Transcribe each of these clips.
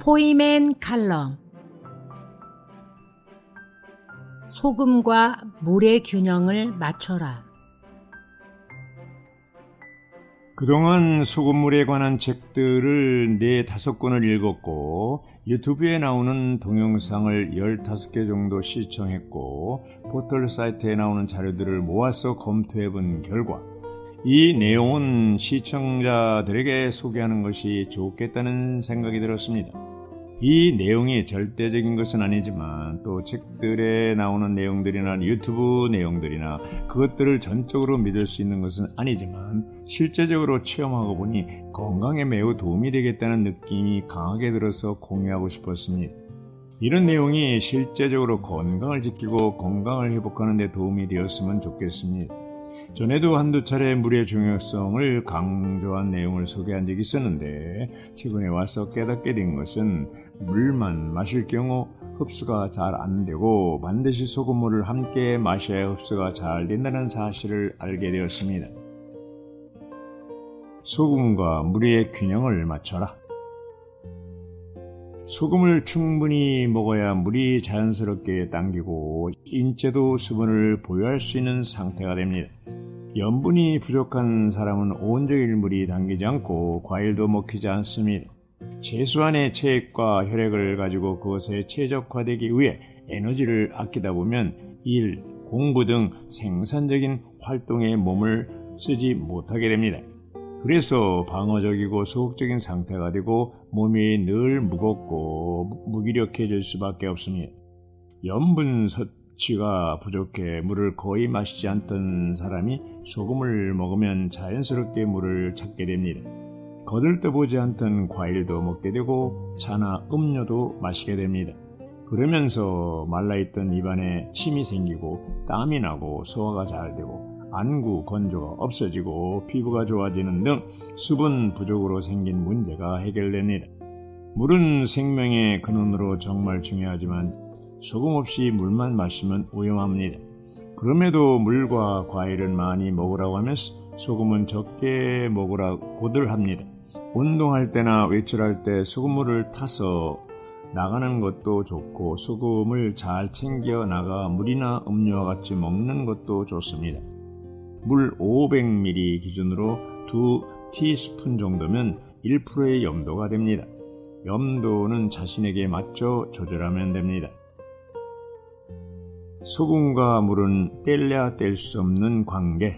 포이맨 칼럼. 소금과 물의 균형을 맞춰라. 그동안 소금물에 관한 책들을 4-5권을 읽었고 유튜브에 나오는 동영상을 15개 정도 시청했고 포털 사이트에 나오는 자료들을 모아서 검토해본 결과 이 내용은 시청자들에게 소개하는 것이 좋겠다는 생각이 들었습니다. 이 내용이 절대적인 것은 아니지만 또 책들에 나오는 내용들이나 유튜브 내용들이나 그것들을 전적으로 믿을 수 있는 것은 아니지만 실제적으로 체험하고 보니 건강에 매우 도움이 되겠다는 느낌이 강하게 들어서 공유하고 싶었습니다. 이런 내용이 실제적으로 건강을 지키고 건강을 회복하는 데 도움이 되었으면 좋겠습니다. 전에도 한두 차례 물의 중요성을 강조한 내용을 소개한 적이 있었는데 최근에 와서 깨닫게 된 것은 물만 마실 경우 흡수가 잘 안 되고 반드시 소금물을 함께 마셔야 흡수가 잘 된다는 사실을 알게 되었습니다. 소금과 물의 균형을 맞춰라. 소금을 충분히 먹어야 물이 자연스럽게 당기고 인체도 수분을 보유할 수 있는 상태가 됩니다. 염분이 부족한 사람은 온종일 물이 당기지 않고 과일도 먹히지 않습니다. 최소한의 체액과 혈액을 가지고 그것에 최적화되기 위해 에너지를 아끼다 보면 일, 공부 등 생산적인 활동에 몸을 쓰지 못하게 됩니다. 그래서 방어적이고 소극적인 상태가 되고 몸이 늘 무겁고 무기력해질 수밖에 없습니다. 염분 섭취가 부족해 물을 거의 마시지 않던 사람이 소금을 먹으면 자연스럽게 물을 찾게 됩니다. 거들떠보지 않던 과일도 먹게 되고 차나 음료도 마시게 됩니다. 그러면서 말라있던 입안에 침이 생기고 땀이 나고 소화가 잘 되고 안구 건조가 없어지고 피부가 좋아지는 등 수분 부족으로 생긴 문제가 해결됩니다. 물은 생명의 근원으로 정말 중요하지만 소금 없이 물만 마시면 위험합니다. 그럼에도 물과 과일은 많이 먹으라고 하면서 소금은 적게 먹으라고들 합니다. 운동할 때나 외출할 때 소금물을 타서 나가는 것도 좋고 소금을 잘 챙겨 나가 물이나 음료와 같이 먹는 것도 좋습니다. 물 500ml 기준으로 2티스푼 정도면 1%의 염도가 됩니다. 염도는 자신에게 맞춰 조절하면 됩니다. 소금과 물은 뗄래야 뗄 수 없는 관계.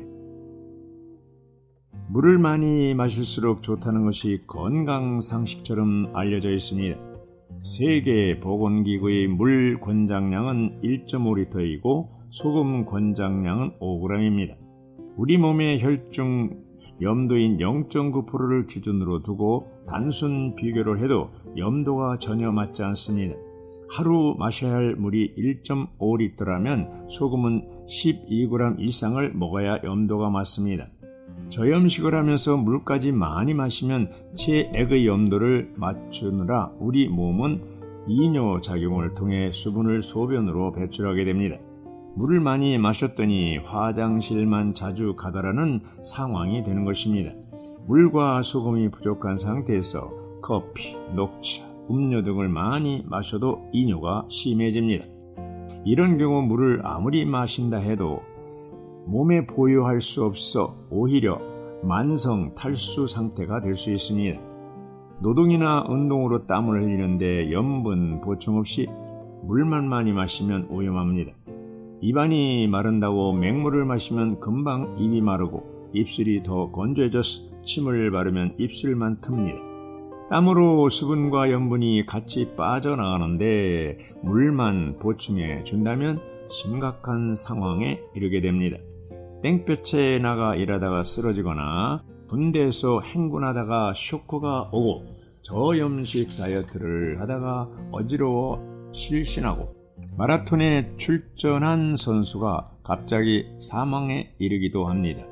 물을 많이 마실수록 좋다는 것이 건강상식처럼 알려져 있습니다. 세계보건기구의 물 권장량은 1.5리터이고 소금 권장량은 5g입니다. 우리 몸의 혈중 염도인 0.9%를 기준으로 두고 단순 비교를 해도 염도가 전혀 맞지 않습니다. 하루 마셔야 할 물이 1.5리터라면 소금은 12g 이상을 먹어야 염도가 맞습니다. 저염식을 하면서 물까지 많이 마시면 체액의 염도를 맞추느라 우리 몸은 이뇨작용을 통해 수분을 소변으로 배출하게 됩니다. 물을 많이 마셨더니 화장실만 자주 가다라는 상황이 되는 것입니다. 물과 소금이 부족한 상태에서 커피, 녹차, 음료 등을 많이 마셔도 이뇨가 심해집니다. 이런 경우 물을 아무리 마신다 해도 몸에 보유할 수 없어 오히려 만성 탈수 상태가 될 수 있습니다. 노동이나 운동으로 땀을 흘리는데 염분 보충 없이 물만 많이 마시면 위험합니다. 입안이 마른다고 맹물을 마시면 금방 입이 마르고 입술이 더 건조해져서 침을 바르면 입술만 틉니다. 땀으로 수분과 염분이 같이 빠져나가는데 물만 보충해 준다면 심각한 상황에 이르게 됩니다. 땡볕에 나가 일하다가 쓰러지거나 군대에서 행군하다가 쇼크가 오고 저염식 다이어트를 하다가 어지러워 실신하고 마라톤에 출전한 선수가 갑자기 사망에 이르기도 합니다.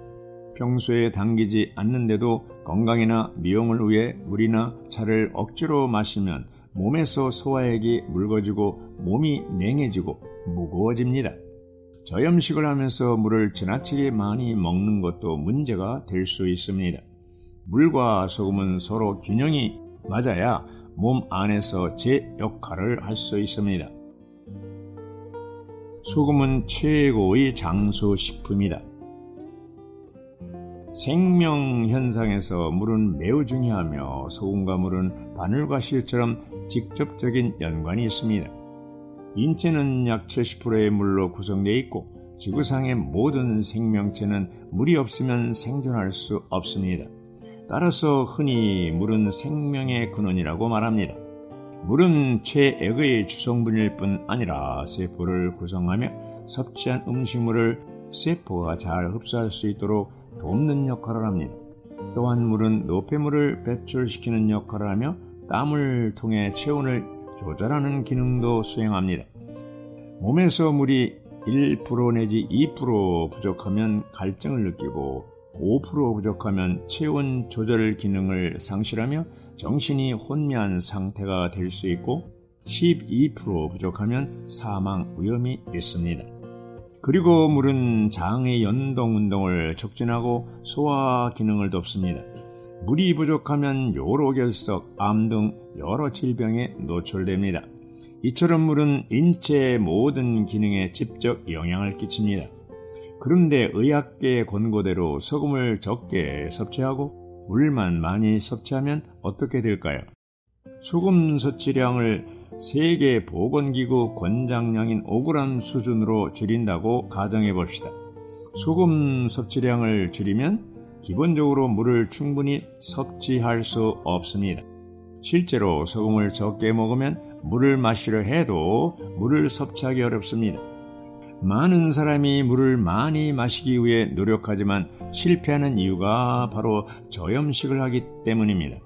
평소에 당기지 않는데도 건강이나 미용을 위해 물이나 차를 억지로 마시면 몸에서 소화액이 묽어지고 몸이 냉해지고 무거워집니다. 저염식을 하면서 물을 지나치게 많이 먹는 것도 문제가 될 수 있습니다. 물과 소금은 서로 균형이 맞아야 몸 안에서 제 역할을 할 수 있습니다. 소금은 최고의 장소식품이다. 생명 현상에서 물은 매우 중요하며 소금과 물은 바늘과 실처럼 직접적인 연관이 있습니다. 인체는 약 70%의 물로 구성되어 있고 지구상의 모든 생명체는 물이 없으면 생존할 수 없습니다. 따라서 흔히 물은 생명의 근원이라고 말합니다. 물은 최액의 주성분일 뿐 아니라 세포를 구성하며 섭취한 음식물을 세포가 잘 흡수할 수 있도록 돕는 역할을 합니다. 또한 물은 노폐물을 배출시키는 역할을 하며 땀을 통해 체온을 조절하는 기능도 수행합니다. 몸에서 물이 1% 내지 2% 부족하면 갈증을 느끼고 5% 부족하면 체온 조절 기능을 상실하며 정신이 혼미한 상태가 될 수 있고 12% 부족하면 사망 위험이 있습니다. 그리고 물은 장의 연동 운동을 촉진하고 소화 기능을 돕습니다. 물이 부족하면 요로결석, 암 등 여러 질병에 노출됩니다. 이처럼 물은 인체의 모든 기능에 직접 영향을 끼칩니다. 그런데 의학계의 권고대로 소금을 적게 섭취하고 물만 많이 섭취하면 어떻게 될까요? 소금 섭취량을 세계보건기구 권장량인 5g 수준으로 줄인다고 가정해 봅시다. 소금 섭취량을 줄이면 기본적으로 물을 충분히 섭취할 수 없습니다. 실제로 소금을 적게 먹으면 물을 마시려 해도 물을 섭취하기 어렵습니다. 많은 사람이 물을 많이 마시기 위해 노력하지만 실패하는 이유가 바로 저염식을 하기 때문입니다.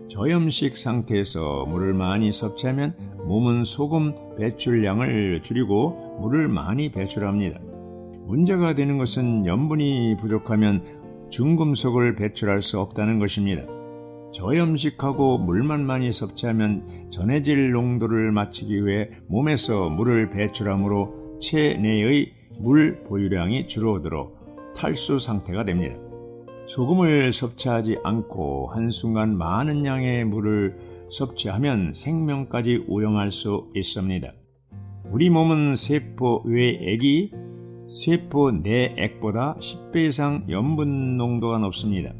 저염식 상태에서 물을 많이 섭취하면 몸은 소금 배출량을 줄이고 물을 많이 배출합니다. 문제가 되는 것은 염분이 부족하면 중금속을 배출할 수 없다는 것입니다. 저염식하고 물만 많이 섭취하면 전해질 농도를 맞추기 위해 몸에서 물을 배출하므로 체내의 물 보유량이 줄어들어 탈수 상태가 됩니다. 소금을 섭취하지 않고 한순간 많은 양의 물을 섭취하면 생명까지 오염할 수 있습니다. 우리 몸은 세포 외액이 세포 내액보다 10배 이상 염분 농도가 높습니다.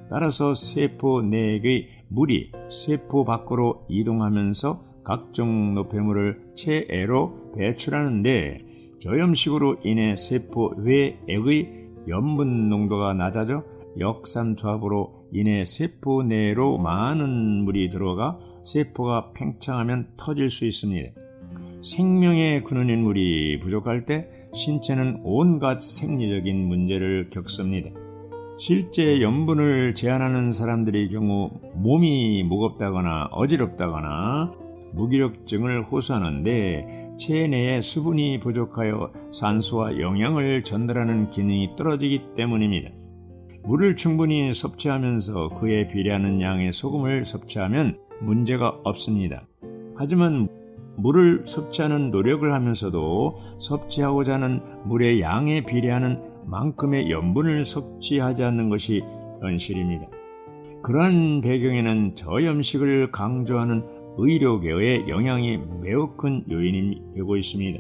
따라서 세포 내액의 물이 세포 밖으로 이동하면서 각종 노폐물을 체외로 배출하는데 저염식으로 인해 세포 외액의 염분 농도가 낮아져 역산투합으로 인해 세포 내로 많은 물이 들어가 세포가 팽창하면 터질 수 있습니다. 생명의 근원인 물이 부족할 때 신체는 온갖 생리적인 문제를 겪습니다. 실제 염분을 제한하는 사람들의 경우 몸이 무겁다거나 어지럽다거나 무기력증을 호소하는데 체내에 수분이 부족하여 산소와 영양을 전달하는 기능이 떨어지기 때문입니다. 물을 충분히 섭취하면서 그에 비례하는 양의 소금을 섭취하면 문제가 없습니다. 하지만 물을 섭취하는 노력을 하면서도 섭취하고자 하는 물의 양에 비례하는 만큼의 염분을 섭취하지 않는 것이 현실입니다. 그러한 배경에는 저염식을 강조하는 의료계의 영향이 매우 큰 요인이 되고 있습니다.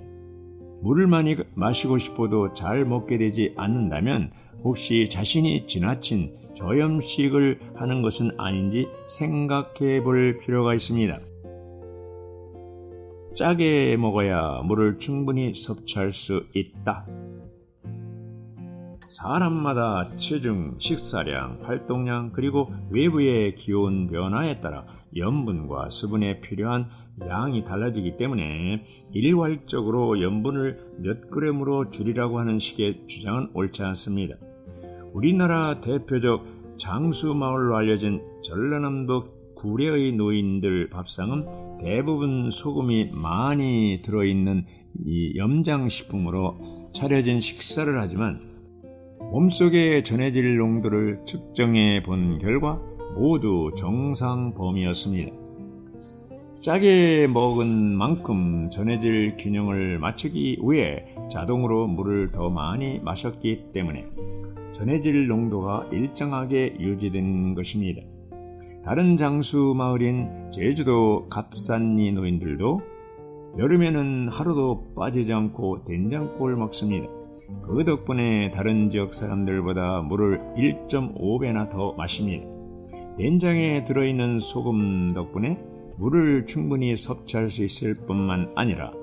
물을 많이 마시고 싶어도 잘 먹게 되지 않는다면 혹시 자신이 지나친 저염식을 하는 것은 아닌지 생각해 볼 필요가 있습니다. 짜게 먹어야 물을 충분히 섭취할 수 있다. 사람마다 체중, 식사량, 활동량 그리고 외부의 기온 변화에 따라 염분과 수분에 필요한 양이 달라지기 때문에 일괄적으로 염분을 몇 그램으로 줄이라고 하는 식의 주장은 옳지 않습니다. 우리나라 대표적 장수마을로 알려진 전라남도 구례의 노인들 밥상은 대부분 소금이 많이 들어있는 이 염장식품으로 차려진 식사를 하지만 몸속에 전해질 농도를 측정해 본 결과 모두 정상 범위였습니다. 짜게 먹은 만큼 전해질 균형을 맞추기 위해 자동으로 물을 더 많이 마셨기 때문에 전해질 농도가 일정하게 유지된 것입니다. 다른 장수 마을인 제주도 갑산리 노인들도 여름에는 하루도 빠지지 않고 된장국을 먹습니다. 그 덕분에 다른 지역 사람들보다 물을 1.5배나 더 마십니다. 된장에 들어있는 소금 덕분에 물을 충분히 섭취할 수 있을 뿐만 아니라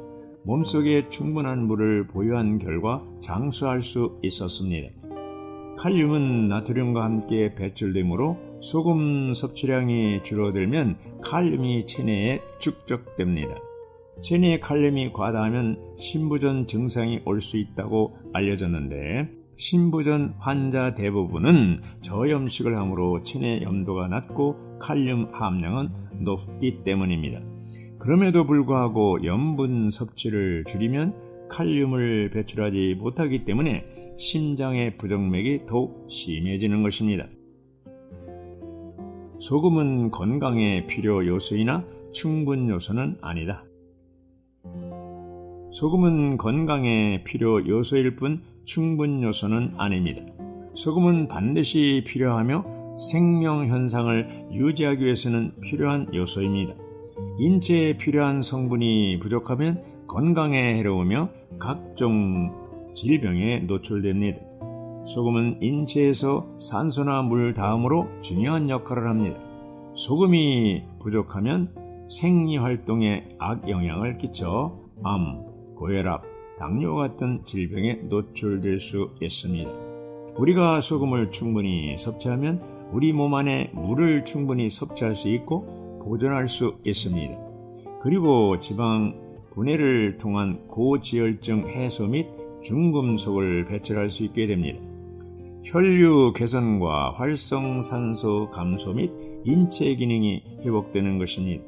몸속에 충분한 물을 보유한 결과 장수할 수 있었습니다. 칼륨은 나트륨과 함께 배출되므로 소금 섭취량이 줄어들면 칼륨이 체내에 축적됩니다. 체내에 칼륨이 과다하면 신부전 증상이 올 수 있다고 알려졌는데, 신부전 환자 대부분은 저염식을 함으로 체내 염도가 낮고 칼륨 함량은 높기 때문입니다. 그럼에도 불구하고 염분 섭취를 줄이면 칼륨을 배출하지 못하기 때문에 심장의 부정맥이 더욱 심해지는 것입니다. 소금은 건강의 필요 요소이나 충분 요소는 아니다. 소금은 건강의 필요 요소일 뿐 충분 요소는 아닙니다. 소금은 반드시 필요하며 생명 현상을 유지하기 위해서는 필요한 요소입니다. 인체에 필요한 성분이 부족하면 건강에 해로우며 각종 질병에 노출됩니다. 소금은 인체에서 산소나 물 다음으로 중요한 역할을 합니다. 소금이 부족하면 생리활동에 악영향을 끼쳐 암, 고혈압, 당뇨 같은 질병에 노출될 수 있습니다. 우리가 소금을 충분히 섭취하면 우리 몸 안에 물을 충분히 섭취할 수 있고 보존할 수 있습니다. 그리고 지방 분해를 통한 고지혈증 해소 및 중금속을 배출할 수 있게 됩니다. 혈류 개선과 활성산소 감소 및 인체 기능이 회복되는 것입니다.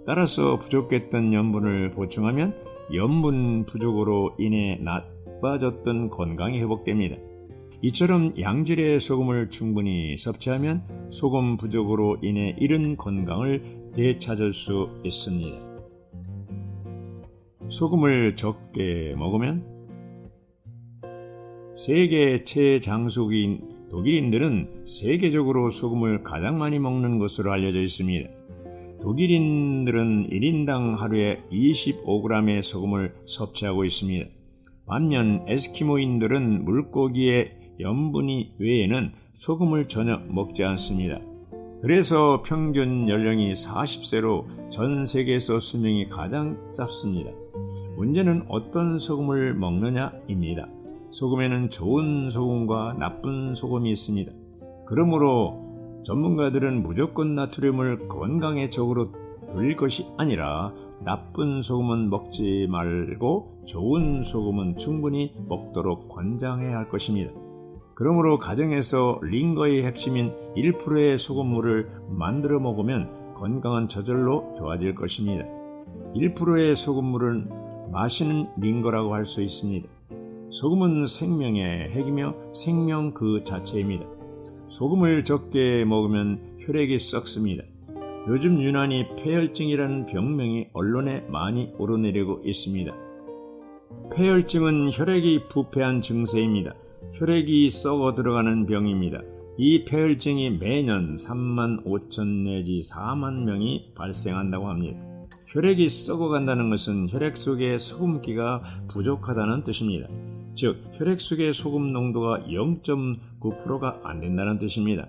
따라서 부족했던 염분을 보충하면 염분 부족으로 인해 나빠졌던 건강이 회복됩니다. 이처럼 양질의 소금을 충분히 섭취하면 소금 부족으로 인해 잃은 건강을 되찾을 수 있습니다. 소금을 적게 먹으면 세계 최장수국인 독일인들은 세계적으로 소금을 가장 많이 먹는 것으로 알려져 있습니다. 독일인들은 1인당 하루에 25g의 소금을 섭취하고 있습니다. 반면 에스키모인들은 물고기의 염분이 외에는 소금을 전혀 먹지 않습니다. 그래서 평균 연령이 40세로 전 세계에서 수명이 가장 짧습니다. 문제는 어떤 소금을 먹느냐입니다. 소금에는 좋은 소금과 나쁜 소금이 있습니다. 그러므로 전문가들은 무조건 나트륨을 건강에 적으로 돌릴 것이 아니라 나쁜 소금은 먹지 말고 좋은 소금은 충분히 먹도록 권장해야 할 것입니다. 그러므로 가정에서 링거의 핵심인 1%의 소금물을 만들어 먹으면 건강은 저절로 좋아질 것입니다. 1%의 소금물은 마시는 링거라고 할 수 있습니다. 소금은 생명의 핵이며 생명 그 자체입니다. 소금을 적게 먹으면 혈액이 썩습니다. 요즘 유난히 폐혈증이라는 병명이 언론에 많이 오르내리고 있습니다. 폐혈증은 혈액이 부패한 증세입니다. 혈액이 썩어 들어가는 병입니다. 이 폐혈증이 매년 3만 5천 내지 4만 명이 발생한다고 합니다. 혈액이 썩어간다는 것은 혈액 속에 소금기가 부족하다는 뜻입니다. 즉, 혈액 속의 소금 농도가 0.9%가 안 된다는 뜻입니다.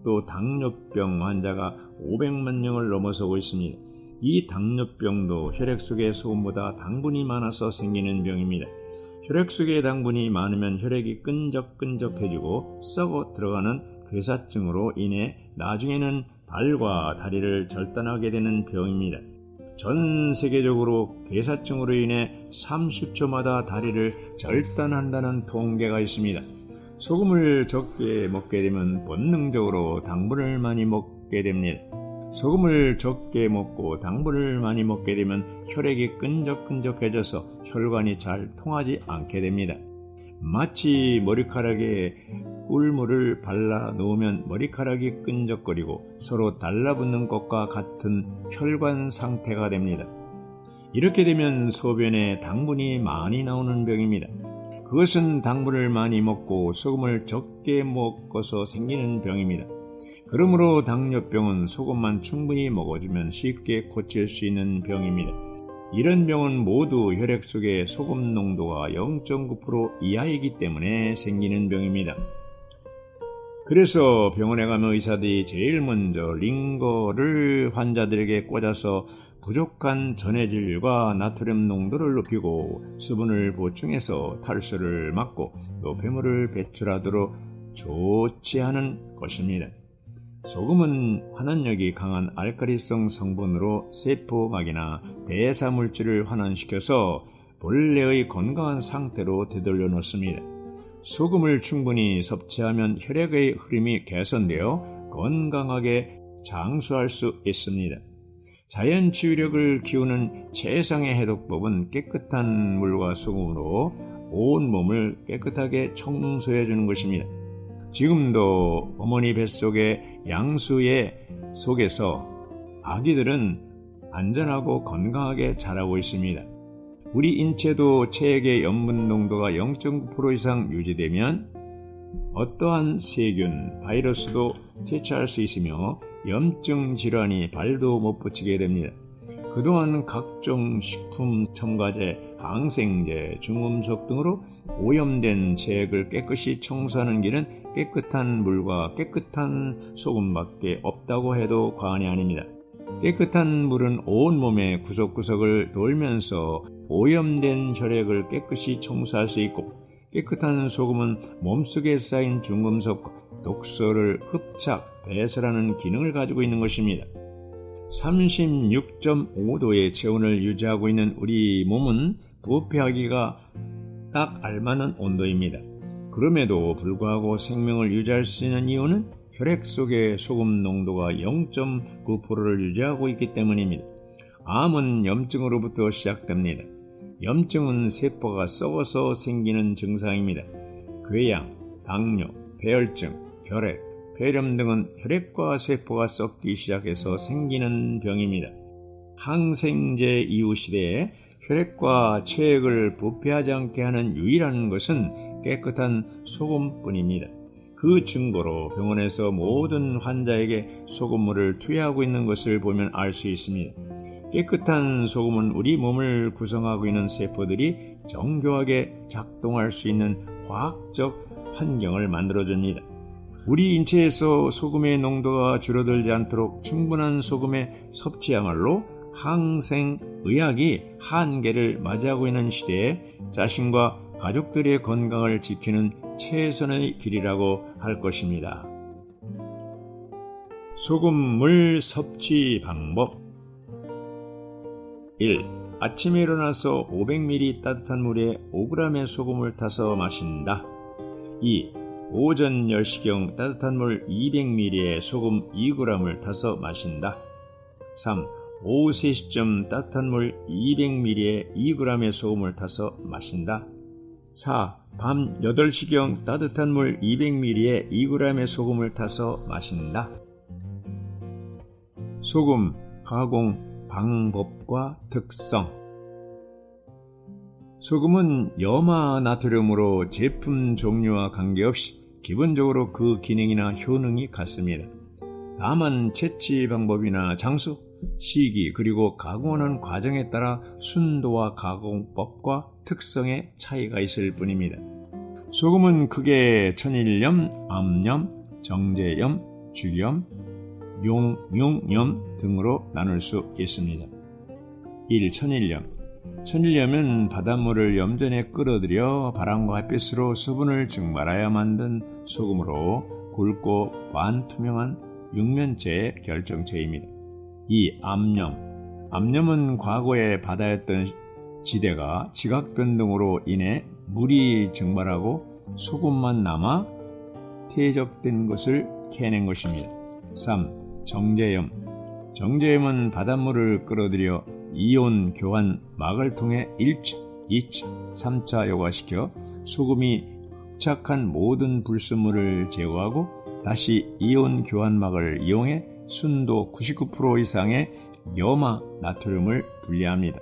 또 당뇨병 환자가 500만 명을 넘어서고 있습니다. 이 당뇨병도 혈액 속의 소금보다 당분이 많아서 생기는 병입니다. 혈액 속에 당분이 많으면 혈액이 끈적끈적해지고 썩어 들어가는 괴사증으로 인해 나중에는 발과 다리를 절단하게 되는 병입니다. 전 세계적으로 괴사증으로 인해 30초마다 다리를 절단한다는 통계가 있습니다. 소금을 적게 먹게 되면 본능적으로 당분을 많이 먹게 됩니다. 소금을 적게 먹고 당분을 많이 먹게 되면 혈액이 끈적끈적해져서 혈관이 잘 통하지 않게 됩니다. 마치 머리카락에 꿀물을 발라 놓으면 머리카락이 끈적거리고 서로 달라붙는 것과 같은 혈관 상태가 됩니다. 이렇게 되면 소변에 당분이 많이 나오는 병입니다. 그것은 당분을 많이 먹고 소금을 적게 먹어서 생기는 병입니다. 그러므로 당뇨병은 소금만 충분히 먹어주면 쉽게 고칠 수 있는 병입니다. 이런 병은 모두 혈액 속의 소금 농도가 0.9% 이하이기 때문에 생기는 병입니다. 그래서 병원에 가면 의사들이 제일 먼저 링거를 환자들에게 꽂아서 부족한 전해질과 나트륨 농도를 높이고 수분을 보충해서 탈수를 막고 또 폐물을 배출하도록 조치하는 것입니다. 소금은 환원력이 강한 알칼리성 성분으로 세포막이나 대사물질을 환원시켜서 본래의 건강한 상태로 되돌려 놓습니다. 소금을 충분히 섭취하면 혈액의 흐름이 개선되어 건강하게 장수할 수 있습니다. 자연 치유력을 키우는 최상의 해독법은 깨끗한 물과 소금으로 온 몸을 깨끗하게 청소해 주는 것입니다. 지금도 어머니 뱃속의 양수의 속에서 아기들은 안전하고 건강하게 자라고 있습니다. 우리 인체도 체액의 염분 농도가 0.9% 이상 유지되면 어떠한 세균, 바이러스도 퇴치할 수 있으며 염증 질환이 발도 못 붙이게 됩니다. 그동안 각종 식품, 첨가제, 항생제, 중금속 등으로 오염된 체액을 깨끗이 청소하는 길은 깨끗한 물과 깨끗한 소금밖에 없다고 해도 과언이 아닙니다. 깨끗한 물은 온몸의 구석구석을 돌면서 오염된 혈액을 깨끗이 청소할 수 있고, 깨끗한 소금은 몸속에 쌓인 중금속, 독소를 흡착, 배설하는 기능을 가지고 있는 것입니다. 36.5도의 체온을 유지하고 있는 우리 몸은 부패하기가 딱 알맞는 온도입니다. 그럼에도 불구하고 생명을 유지할 수 있는 이유는 혈액 속의 소금 농도가 0.9%를 유지하고 있기 때문입니다. 암은 염증으로부터 시작됩니다. 염증은 세포가 썩어서 생기는 증상입니다. 궤양, 당뇨, 폐혈증, 결핵, 폐렴 등은 혈액과 세포가 썩기 시작해서 생기는 병입니다. 항생제 이후 시대에 혈액과 체액을 부패하지 않게 하는 유일한 것은 깨끗한 소금뿐입니다. 그 증거로 병원에서 모든 환자에게 소금물을 투여하고 있는 것을 보면 알 수 있습니다. 깨끗한 소금은 우리 몸을 구성하고 있는 세포들이 정교하게 작동할 수 있는 과학적 환경을 만들어줍니다. 우리 인체에서 소금의 농도가 줄어들지 않도록 충분한 소금의 섭취야말로 항생의학이 한계를 맞이하고 있는 시대에 자신과 가족들의 건강을 지키는 최선의 길이라고 할 것입니다. 소금물 섭취 방법 1. 아침에 일어나서 500ml 따뜻한 물에 5g의 소금을 타서 마신다. 2. 오전 10시경 따뜻한 물 200ml에 소금 2g을 타서 마신다. 3. 오후 3시쯤 따뜻한 물 200ml에 2g의 소금을 타서 마신다. 4. 밤 8시경 따뜻한 물 200ml에 2g의 소금을 타서 마신다. 소금 가공 방법과 특성. 소금은 염화 나트륨으로 제품 종류와 관계없이 기본적으로 그 기능이나 효능이 같습니다. 다만 채취 방법이나 장소, 시기 그리고 가공하는 과정에 따라 순도와 가공법과 특성의 차이가 있을 뿐입니다. 소금은 크게 천일염, 암염, 정제염, 주염, 용융염 등으로 나눌 수 있습니다. 1. 천일염. 천일염은 바닷물을 염전에 끌어들여 바람과 햇빛으로 수분을 증발하여 만든 소금으로 굵고 반투명한 육면체의 결정체입니다. 2. 암염. 암염은 과거에 바다였던 지대가 지각 변동으로 인해 물이 증발하고 소금만 남아 퇴적된 것을 캐낸 것입니다. 3. 정제염. 정제염은 바닷물을 끌어들여 이온 교환 막을 통해 1차, 2차, 3차 요과시켜 소금이 흡착한 모든 불순물을 제거하고 다시 이온 교환막을 이용해 순도 99% 이상의 염화 나트륨을 분리합니다.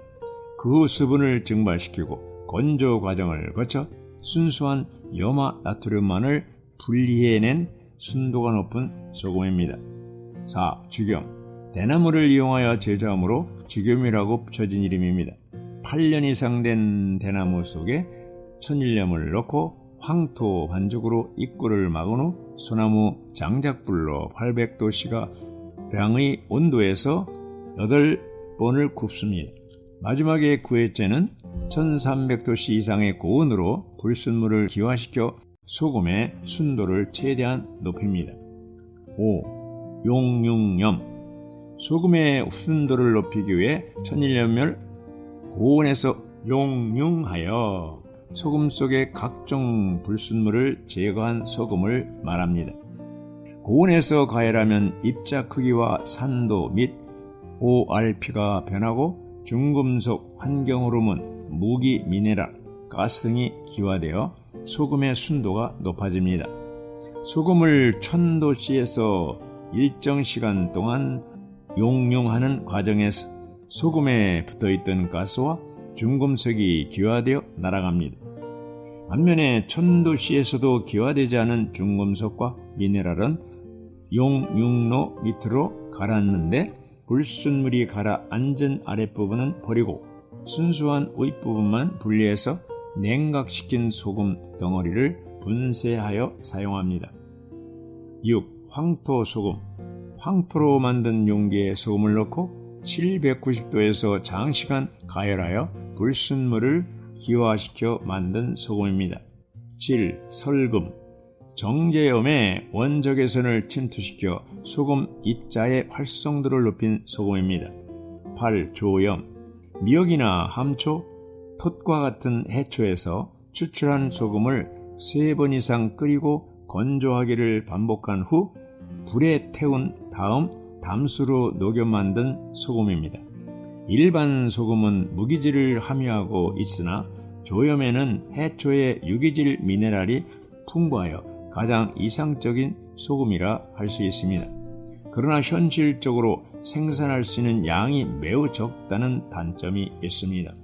그 후 수분을 증발시키고 건조 과정을 거쳐 순수한 염화 나트륨만을 분리해낸 순도가 높은 소금입니다. 4. 죽염. 대나무를 이용하여 제조하므로 죽염이라고 붙여진 이름입니다. 8년 이상 된 대나무 속에 천일염을 넣고 황토 반죽으로 입구를 막은 후 소나무 장작불로 800도씨가량의 온도에서 8번을 굽습니다. 마지막에 9회째는 1300도씨 이상의 고온으로 불순물을 기화시켜 소금의 순도를 최대한 높입니다. 5. 용융염. 소금의 순도를 높이기 위해 천일염을 고온에서 용융하여 소금 속의 각종 불순물을 제거한 소금을 말합니다. 고온에서 가열하면 입자 크기와 산도 및 ORP가 변하고 중금속, 환경호르몬, 무기, 미네랄, 가스 등이 기화되어 소금의 순도가 높아집니다. 소금을 1000도씨에서 일정 시간 동안 용융하는 과정에서 소금에 붙어있던 가스와 중금속이 기화되어 날아갑니다. 반면에 1000도씨에서도 기화되지 않은 중금속과 미네랄은 용융로 밑으로 가라앉는데 불순물이 가라앉은 아랫부분은 버리고 순수한 윗부분만 분리해서 냉각시킨 소금 덩어리를 분쇄하여 사용합니다. 6. 황토소금. 황토로 만든 용기에 소금을 넣고 790도에서 장시간 가열하여 불순물을 기화시켜 만든 소금입니다. 7. 설금. 정제염에 원적 개선을 침투시켜 소금 입자의 활성도를 높인 소금입니다. 8. 조염. 미역이나 함초, 톳과 같은 해초에서 추출한 소금을 3번 이상 끓이고 건조하기를 반복한 후 불에 태운 다음 담수로 녹여 만든 소금입니다. 일반 소금은 무기질을 함유하고 있으나 조염에는 해초의 유기질 미네랄이 풍부하여 가장 이상적인 소금이라 할 수 있습니다. 그러나 현실적으로 생산할 수 있는 양이 매우 적다는 단점이 있습니다.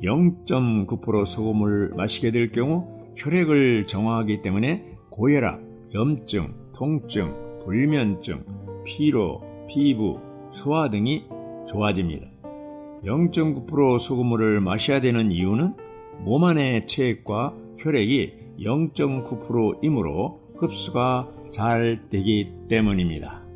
0.9% 소금을 마시게 될 경우 혈액을 정화하기 때문에 고혈압, 염증, 통증, 불면증, 피로, 피부, 소화 등이 좋아집니다. 0.9% 소금물을 마셔야 되는 이유는 몸 안의 체액과 혈액이 0.9%이므로 흡수가 잘 되기 때문입니다.